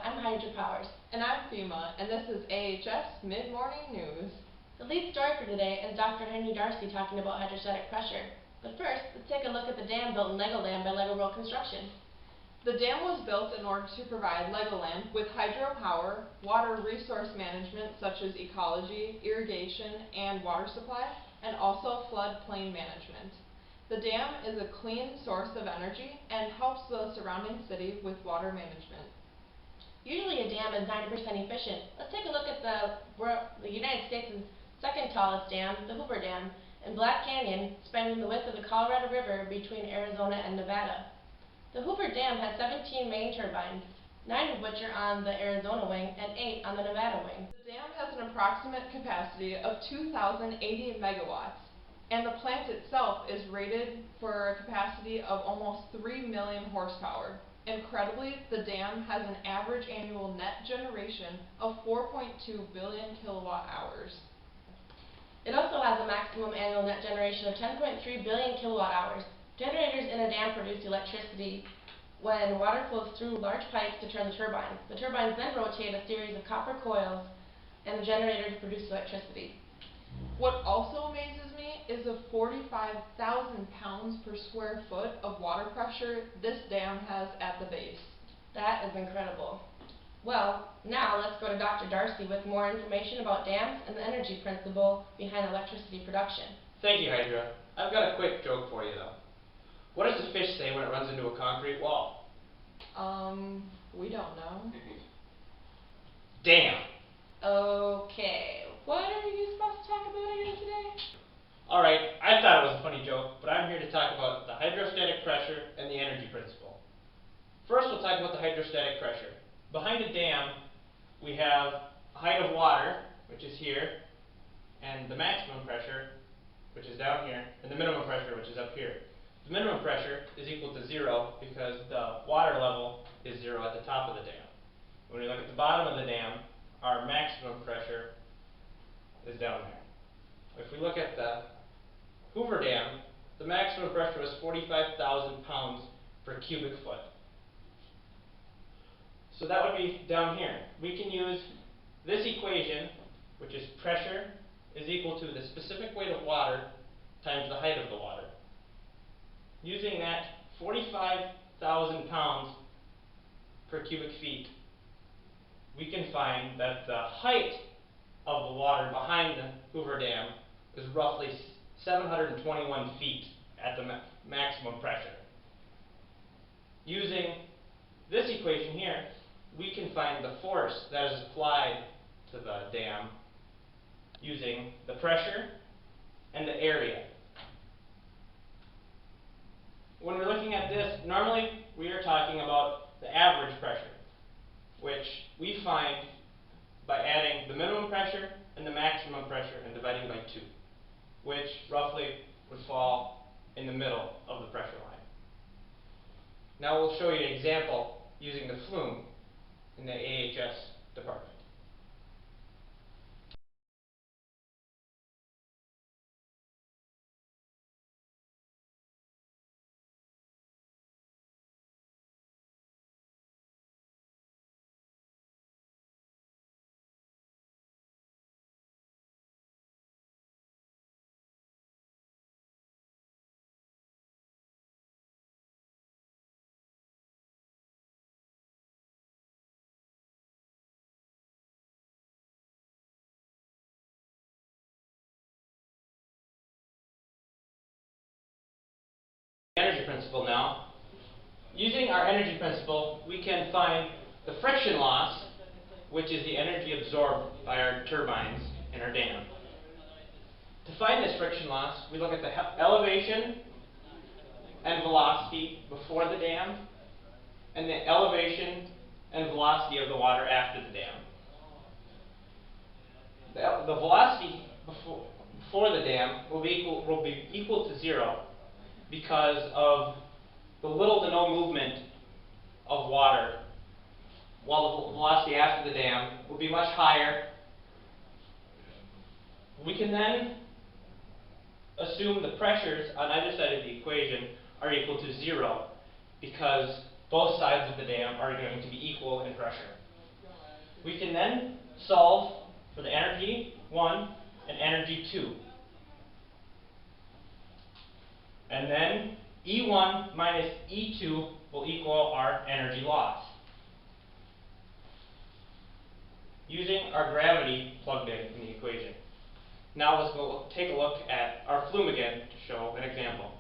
I'm Hydropowers. And I'm FEMA, and this is AHS Mid-Morning News. The lead story for today is Dr. Henry Darcy talking about hydrostatic pressure. But first, let's take a look at the dam built in Legoland by Lego World Construction. The dam was built in order to provide Legoland with hydropower, water resource management such as ecology, irrigation, and water supply, and also floodplain management. The dam is a clean source of energy and helps the surrounding city with water management. Usually a dam is 90% efficient. Let's take a look at the United States' second tallest dam, the Hoover Dam, in Black Canyon, spanning the width of the Colorado River between Arizona and Nevada. The Hoover Dam has 17 main turbines, 9 of which are on the Arizona wing and 8 on the Nevada wing. The dam has an approximate capacity of 2,080 megawatts, and the plant itself is rated for a capacity of almost 3 million horsepower. Incredibly, the dam has an average annual net generation of 4.2 billion kilowatt hours. It also has a maximum annual net generation of 10.3 billion kilowatt hours. Generators in a dam produce electricity when water flows through large pipes to turn the turbines. The turbines then rotate a series of copper coils, and the generators produce electricity. What also amazes me is the 45,000 pounds per square foot of water pressure this dam has at the base. That is incredible. Well, now let's go to Dr. Darcy with more information about dams and the energy principle behind electricity production. Thank you, Hydra. I've got a quick joke for you, though. What does the fish say when it runs into a concrete wall? We don't know. Damn! Okay, what are you supposed to talk about again today? Alright, I thought it was a funny joke, but I'm here to talk about the hydrostatic pressure and the energy principle. First, we'll talk about the hydrostatic pressure. Behind a dam, we have a height of water, which is here, and the maximum pressure, which is down here, and the minimum pressure, which is up here. The minimum pressure is equal to 0 because the water level is 0 at the top of the dam. When we look at the bottom of the dam, our maximum pressure is down there. If we look at the Hoover Dam, the maximum pressure was 45,000 pounds per cubic foot. So that would be down here. We can use this equation, which is pressure is equal to the specific weight of water times the height of the water. Using that 45,000 pounds per cubic feet, we can find that the height of the water behind the Hoover Dam is roughly 721 feet at the maximum pressure. Using this equation here, we can find the force that is applied to the dam using the pressure and the area. When we're looking at this, normally we are talking about the average pressure, which we find by adding the minimum pressure and the maximum pressure and dividing by 2, which roughly would fall in the middle of the pressure line. Now we'll show you an example using the flume in the AHS department. Energy principle now. Using our energy principle, we can find the friction loss, which is the energy absorbed by our turbines in our dam. To find this friction loss, we look at the elevation and velocity before the dam, and the elevation and velocity of the water after the dam. The velocity before the dam will be equal to 0 because of the little to no movement of water, while the velocity after the dam will be much higher. We can then assume the pressures on either side of the equation are equal to 0 because both sides of the dam are going to be equal in pressure. We can then solve for the energy 1 and energy 2. And then E1 minus E2 will equal our energy loss, using our gravity plugged in the equation. Now let's go take a look at our flume again to show an example.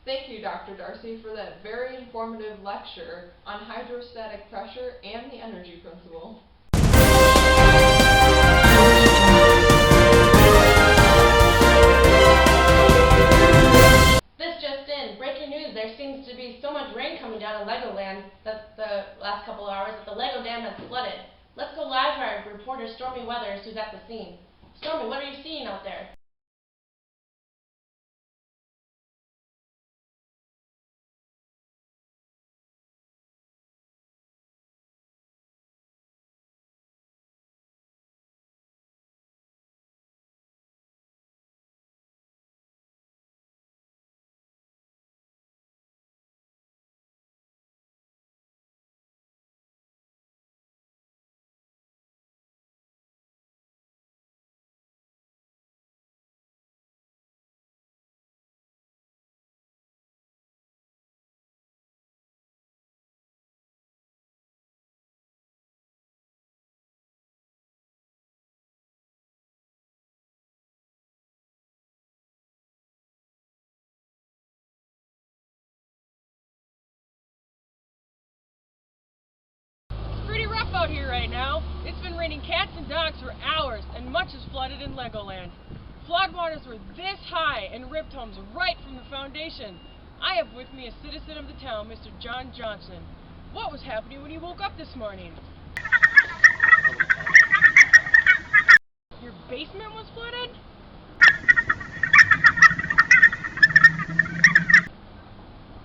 Thank you, Dr. Darcy, for that very informative lecture on hydrostatic pressure and the energy principle. This just in, breaking news, there seems to be so much rain coming down in Legoland that the last couple of hours that the Lego Dam has flooded. Let's go live to our reporter Stormy Weathers, who's at the scene. Stormy, what are you seeing out there? Pretty rough out here right now. It's been raining cats and dogs for hours, and much is flooded in Legoland. Floodwaters were this high and ripped homes right from the foundation. I have with me a citizen of the town, Mr. John Johnson. What was happening when you woke up this morning? Your basement was flooded?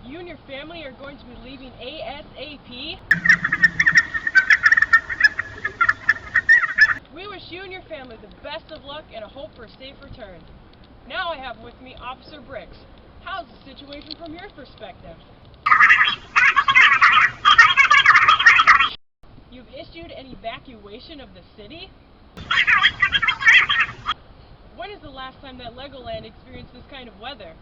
You and your family are going to be leaving ASAP? We wish you and your family the best of luck and a hope for a safe return. Now I have with me Officer Briggs. How's the situation from your perspective? You've issued an evacuation of the city? When is the last time that Legoland experienced this kind of weather?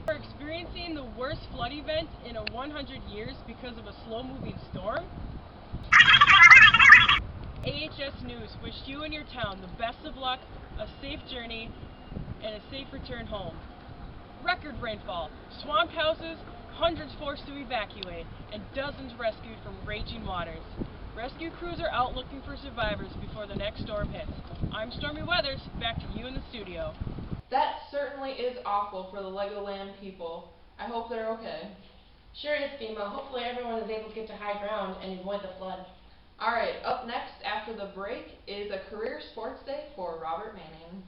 We're experiencing the worst flood event in 100 years because of a slow-moving storm? AHS News wish you and your town the best of luck, a safe journey, and a safe return home. Record rainfall, swamped houses, hundreds forced to evacuate, and dozens rescued from raging waters. Rescue crews are out looking for survivors before the next storm hits. I'm Stormy Weathers, back to you in the studio. That certainly is awful for the Legoland people. I hope they're okay. Sure is, FEMA. Hopefully everyone is able to get to high ground and avoid the flood. Alright, up next after the break is a career sports day for Robert Manning.